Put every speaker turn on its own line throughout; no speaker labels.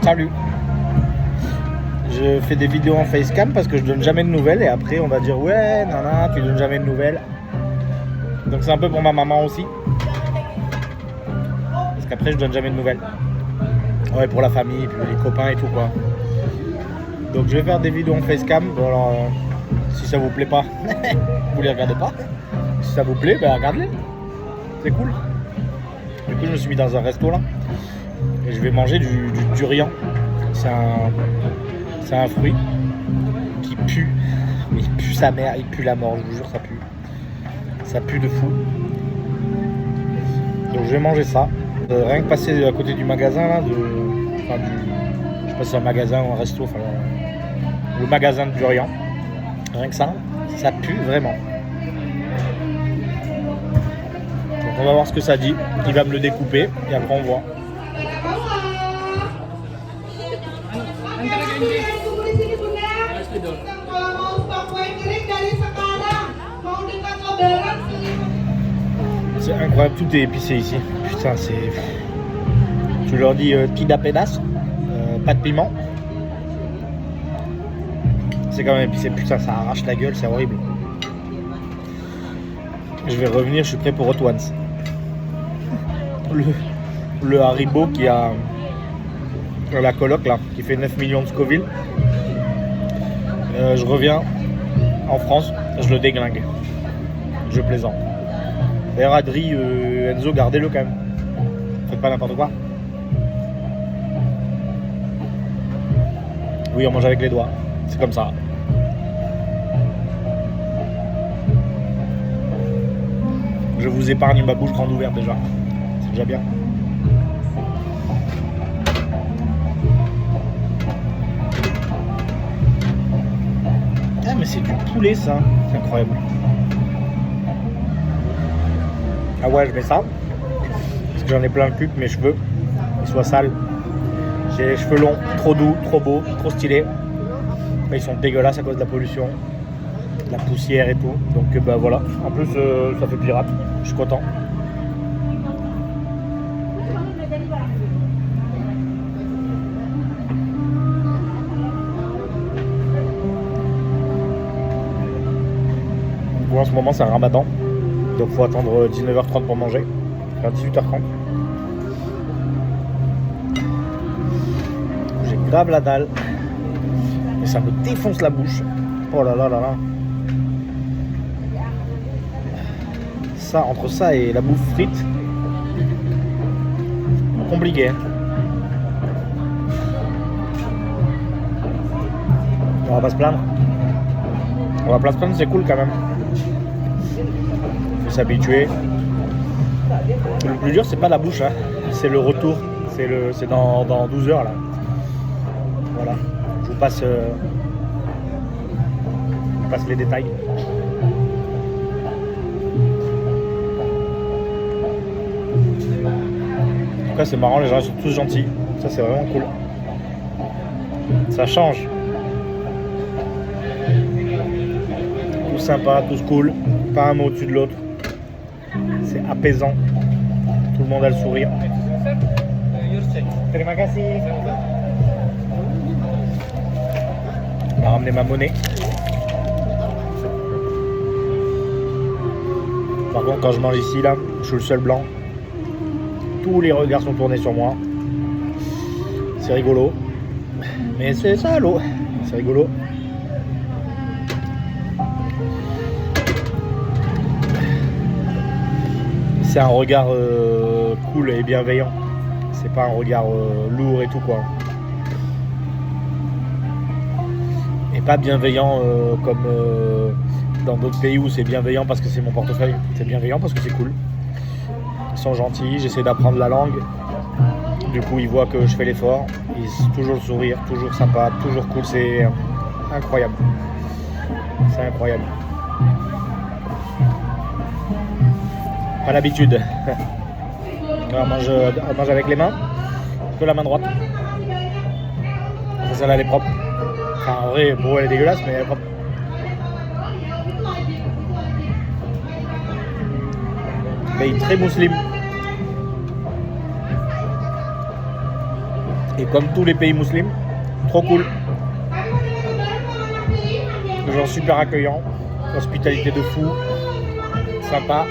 Salut. Je fais des vidéos en facecam parce que je donne jamais de nouvelles et après on va dire ouais, nana, tu donnes jamais de nouvelles. Donc c'est un peu pour ma maman aussi. Parce qu'après je donne jamais de nouvelles. Ouais, pour la famille, puis les copains et tout quoi. Donc je vais faire des vidéos en facecam. Bon alors, si ça vous plaît pas, vous les regardez pas. Si ça vous plaît, ben regardez-les. C'est cool. Du coup je me suis mis dans un resto là. Et je vais manger du durian. C'est un fruit qui pue. Mais il pue sa mère, il pue la mort, je vous jure ça pue. Ça pue de fou. Donc je vais manger ça. Rien que passer à côté du magasin là, je sais pas si c'est un magasin ou un resto, enfin le magasin de durian. Rien que ça pue vraiment. Donc on va voir ce que ça dit. Il va me le découper et après on voit. C'est incroyable, tout est épicé ici. Putain, c'est... Tu leur dis tida pédasse, pas de piment. C'est quand même épicé. Putain, ça arrache la gueule, c'est horrible. Je vais revenir, je suis prêt pour Hot Ones. Le Haribo qui a... la coloc là, qui fait 9 millions de Scoville. Je reviens en France, je le déglingue. Je plaisante. D'ailleurs, Adri, Enzo, gardez-le quand même. Faites pas n'importe quoi. Oui, on mange avec les doigts. C'est comme ça. Je vous épargne ma bouche grande ouverte déjà. C'est déjà bien. Ah, mais c'est du poulet ça. C'est incroyable. Ah ouais, je mets ça parce que j'en ai plein le cul, que mes cheveux ils soient sales. J'ai les cheveux longs, trop doux, trop beaux, trop stylés. Mais ils sont dégueulasses à cause de la pollution, de la poussière et tout. Donc bah voilà. En plus ça fait pirate. Je suis content. En ce moment c'est un ramadan. Donc faut attendre 19h30 pour manger, vers 18h30. J'ai grave la dalle. Et ça me défonce la bouche. Oh là là là là. Ça, entre ça et la bouffe frite, compliqué. On va pas se plaindre. On va pas se plaindre, c'est cool quand même. S'habituer. Le plus dur c'est pas la bouche, hein. C'est le retour, c'est dans 12 heures là. Voilà, je vous passe les détails. En tout cas c'est marrant, les gens sont tous gentils, ça c'est vraiment cool. Ça change. Tous sympas, tous cool, pas un mot au-dessus de l'autre. C'est apaisant. Tout le monde a le sourire. On va ramener ma monnaie. Par contre, quand je mange ici, là, je suis le seul blanc. Tous les regards sont tournés sur moi. C'est rigolo. Mais c'est ça, l'eau. C'est rigolo. C'est un regard cool et bienveillant. C'est pas un regard lourd et tout quoi. Et pas bienveillant comme dans d'autres pays où c'est bienveillant parce que c'est mon portefeuille. C'est bienveillant parce que c'est cool. Ils sont gentils, j'essaie d'apprendre la langue. Du coup ils voient que je fais l'effort. Toujours le sourire, toujours sympa, toujours cool. C'est incroyable. C'est incroyable. Pas l'habitude. On mange avec les mains, que la main droite. Celle-là elle est propre. Enfin en vrai pour elle est dégueulasse mais elle est propre. Pays très musulman. Et comme tous les pays musulmans, trop cool. Les gens super accueillants, hospitalité de fou, sympa.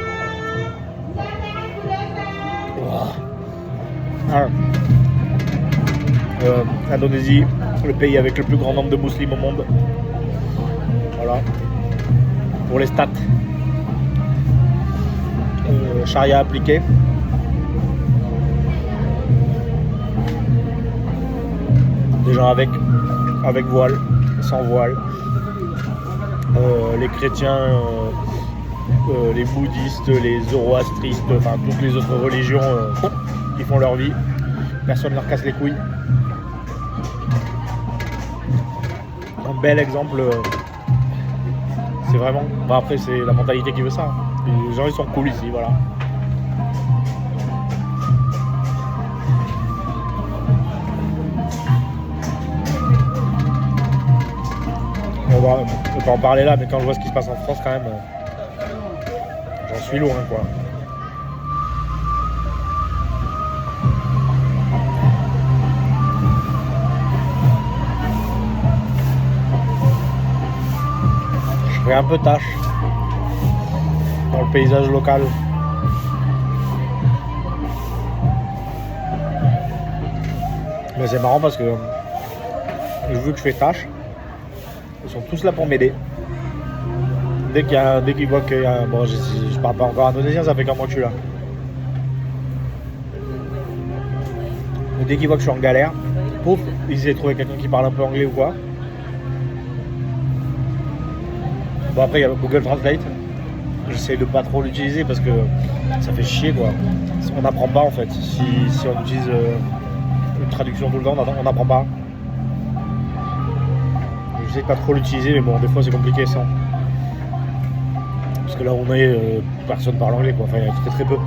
Indonésie, le pays avec le plus grand nombre de musulmans au monde. Voilà. Pour les stats. Charia appliquée. Des gens avec voile, sans voile. Les chrétiens, les bouddhistes, les zoroastristes, enfin toutes les autres religions qui font leur vie. Personne ne leur casse les couilles. Un bel exemple. C'est vraiment. Bah après c'est la mentalité qui veut ça. Les gens ils sont cool ici, voilà. On peut en parler là, mais quand je vois ce qui se passe en France quand même, j'en suis loin quoi. Je fais un peu tâche dans le paysage local. Mais c'est marrant parce que vu que je fais tâche, ils sont tous là pour m'aider. Dès qu'ils voient qu'il y a un... Bon, je parle pas encore indonésien, ça fait qu'un mois que je suis là. Mais dès qu'ils voient que je suis en galère, pouf, ils essaient de trouver quelqu'un qui parle un peu anglais ou quoi. Bon après il y a Google Translate. J'essaie de pas trop l'utiliser parce que ça fait chier quoi. On n'apprend pas en fait. Si on utilise une traduction tout le temps, on n'apprend pas. J'essaie de pas trop l'utiliser, mais bon, des fois c'est compliqué sans. Parce que là on est, personne parle anglais quoi, enfin il y a très très peu.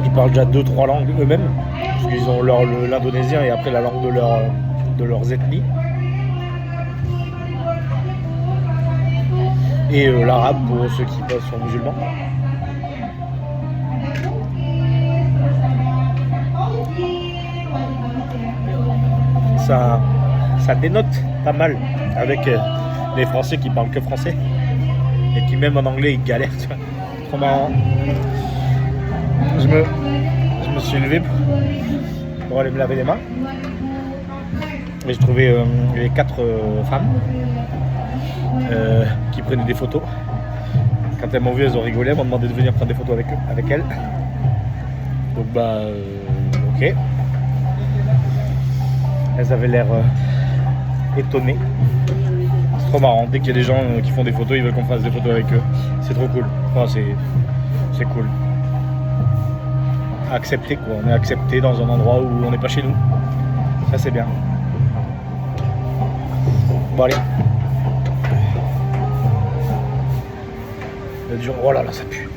Ils parlent déjà 2-3 langues eux-mêmes, parce qu'ils ont l'indonésien et après la langue de leurs ethnies. Et l'arabe pour ceux qui sont musulmans. Ça dénote pas mal avec les Français qui parlent que français et qui même en anglais ils galèrent, tu vois. Trop marrant. Je me suis levé pour aller me laver les mains et je trouvais les 4 femmes qui prenaient des photos. Quand elles m'ont vu, elles ont rigolé, elles m'ont demandé de venir prendre des photos avec elles. Donc bah ok. Elles avaient l'air étonnées. C'est trop marrant. Dès qu'il y a des gens qui font des photos, ils veulent qu'on fasse des photos avec eux. C'est trop cool. Enfin, c'est cool. Accepté quoi. On est accepté dans un endroit où on n'est pas chez nous. Ça c'est bien. Bon allez. Oh là là, ça pue.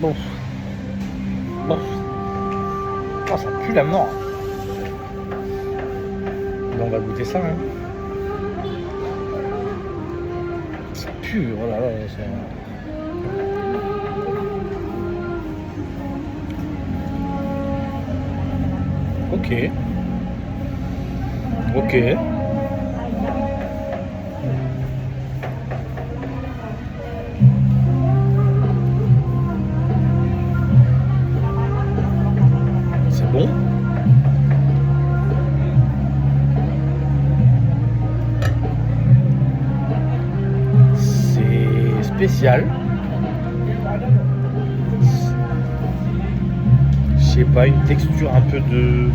Bon. Oh, ça pue la mort. On va goûter ça. Hein. Ça pue, oh là là. Ça... Ok. Ok. C'est bon. Spécial. Je sais pas, une texture un peu de...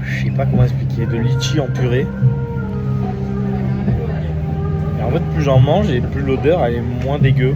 Je sais pas comment expliquer, de litchi en purée. Et en fait, plus j'en mange et plus l'odeur elle est moins dégueu.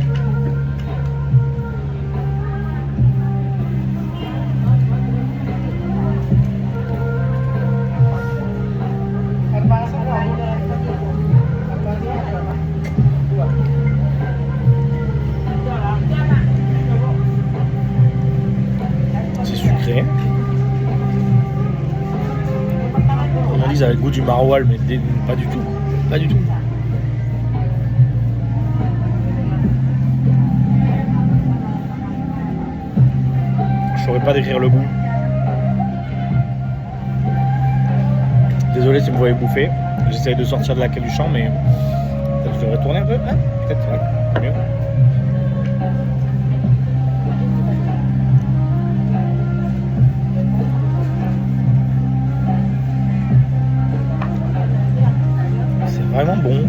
On dit ça a le goût du maroilles, mais pas du tout. Pas du tout. pas décrire le goût. Désolé si vous voyez bouffer. J'essaye de sortir de la queue du champ, mais peut-être que je devrais tourner un peu. Ah, peut-être, ouais, mieux. C'est vraiment bon.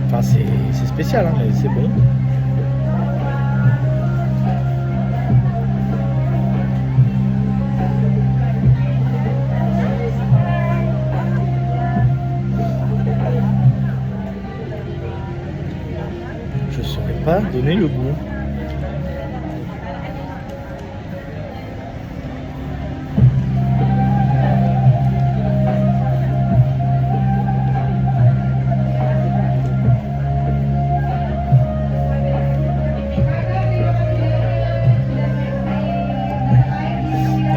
Enfin, c'est spécial, hein, mais c'est bon. Je saurais pas donner le goût.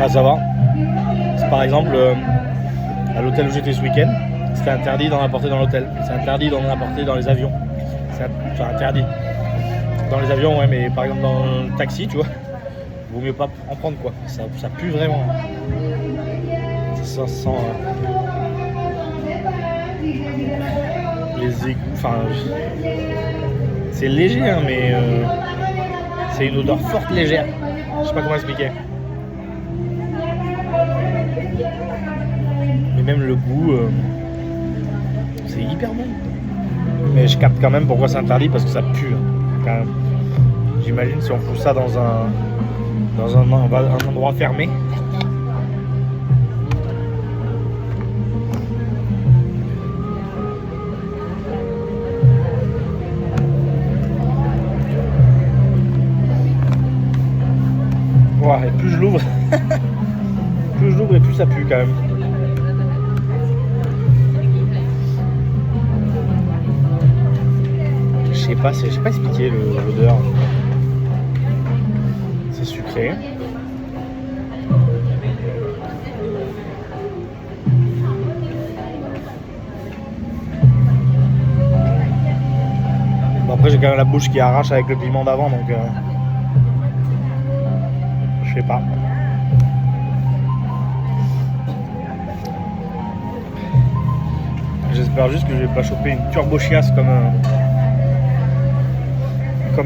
Ah, ça va. C'est par exemple à l'hôtel où j'étais ce week-end, c'était interdit d'en apporter dans l'hôtel. C'est interdit d'en apporter dans les avions. C'est interdit. Dans les avions, ouais, mais par exemple dans le taxi, tu vois, vaut mieux pas en prendre quoi. Ça pue vraiment. Ça sent les égouts. Enfin, c'est léger, hein, mais c'est une odeur forte, légère. Je sais pas comment expliquer. Mais même le goût, c'est hyper bon. Mais je capte quand même pourquoi c'est interdit, parce que ça pue. Hein, quand même. J'imagine si on fout ça dans un endroit fermé. Ouais, et plus je l'ouvre, et plus ça pue quand même. Je sais pas expliquer l'odeur. C'est sucré. Bon, après j'ai quand même la bouche qui arrache avec le piment d'avant, donc je sais pas. J'espère juste que je vais pas choper une turbo chiasse comme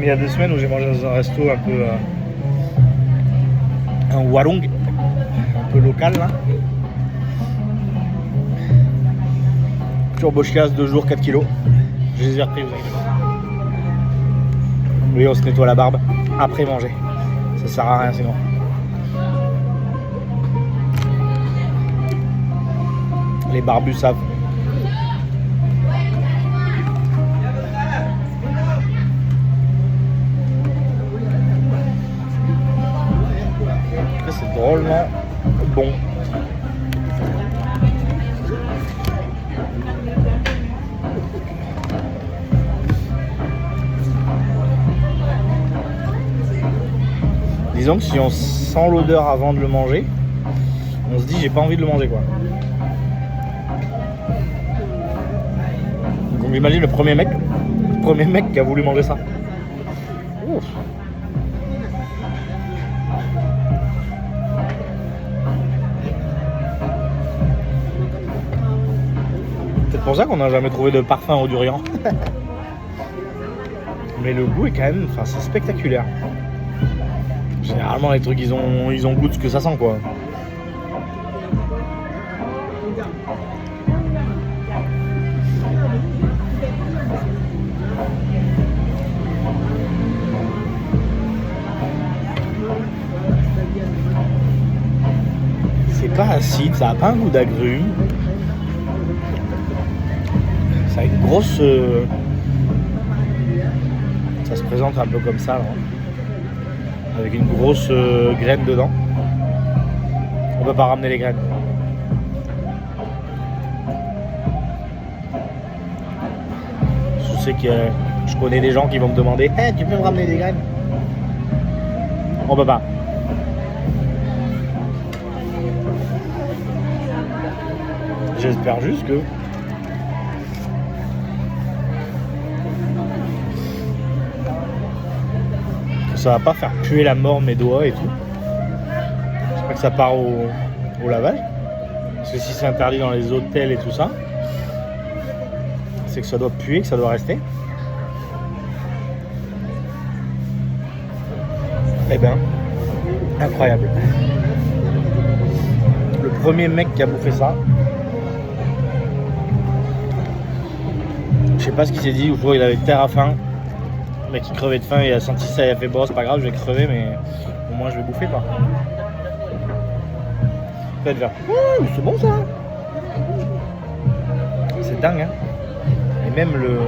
il y a 2 semaines où j'ai mangé dans un resto un peu un warung, un peu local là. Turbo chiasse 2 jours 4 kilos. Je les ai repris, vous avez vu. Oui, on se nettoie la barbe après manger. Ça sert à rien sinon. Les barbus savent. C'est drôlement bon. Disons que si on sent l'odeur avant de le manger, on se dit j'ai pas envie de le manger quoi. Donc on imagine le premier mec qui a voulu manger ça. Ouf. C'est pour ça qu'on n'a jamais trouvé de parfum au durian. Mais le goût est quand même, enfin c'est spectaculaire. Généralement les trucs ils ont goût de ce que ça sent quoi. C'est pas acide, ça a pas un goût d'agrumes. Ça a une grosse... Ça se présente un peu comme ça, là, avec une grosse graine dedans. On peut pas ramener les graines. Je sais que je connais des gens qui vont me demander hey, tu peux me ramener des graines? On peut pas. J'espère juste que ça va pas faire puer la mort mes doigts et tout. J'espère que ça part au lavage. Parce que si c'est interdit dans les hôtels et tout ça, c'est que ça doit puer, que ça doit rester. Eh ben, incroyable. Le premier mec qui a bouffé ça, je sais pas ce qu'il s'est dit, ou soit il avait terre à faim, le mec il crevait de faim, il a senti ça, il a fait bon c'est pas grave, je vais crever mais au moins je vais bouffer quoi. Peut-être faire c'est bon ça. C'est dingue hein. Et même le.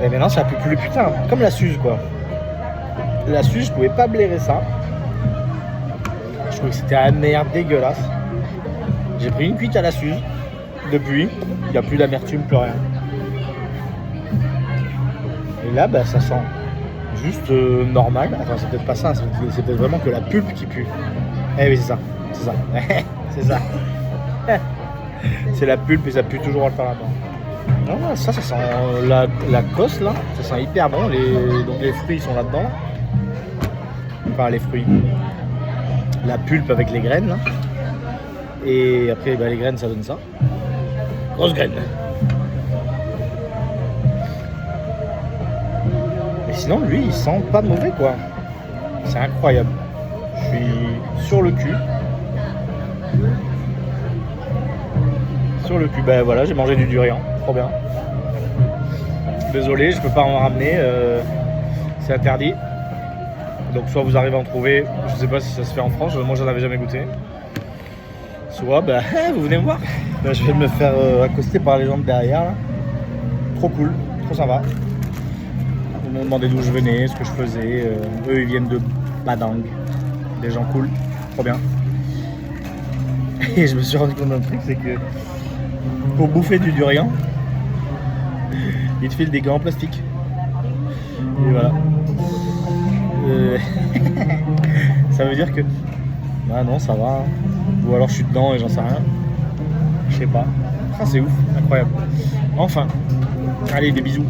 Et maintenant ça pue plus putain, comme la Suze quoi. La Suze je pouvais pas blairer ça. Je trouvais que c'était la merde dégueulasse. J'ai pris une cuite à la Suze. Depuis, il n'y a plus d'amertume, plus rien. Et là, bah, ça sent juste normal. Attends, c'est peut-être pas ça, c'est peut-être vraiment que la pulpe qui pue. Eh oui, c'est ça. C'est ça. C'est ça. C'est la pulpe et ça pue toujours le là-dedans. Non, ça sent la cosse là. Ça sent hyper bon. Donc les fruits sont là-dedans. Enfin, les fruits. La pulpe avec les graines là. Et après, bah, les graines, ça donne ça. Grosse graine. Mais sinon, lui, il sent pas mauvais, quoi. C'est incroyable. Je suis sur le cul. Sur le cul. Ben voilà, j'ai mangé du durian. Trop bien. Désolé, je peux pas en ramener. C'est interdit. Donc soit vous arrivez à en trouver. Je sais pas si ça se fait en France. Moi, j'en avais jamais goûté. Soit, bah, vous venez me voir. Là, je vais me faire accoster par les gens de derrière. Là. Trop cool, trop sympa. Ils m'ont demandé d'où je venais, ce que je faisais. Eux, ils viennent de Badang. Des gens cool, trop bien. Et je me suis rendu compte d'un truc, c'est que pour bouffer du durian, ils te filent des gants en plastique. Et voilà. Ça veut dire que... Ah non, ça va. Ou alors je suis dedans et j'en sais rien. Je sais pas. Ah, c'est ouf, incroyable. Enfin. Allez, des bisous.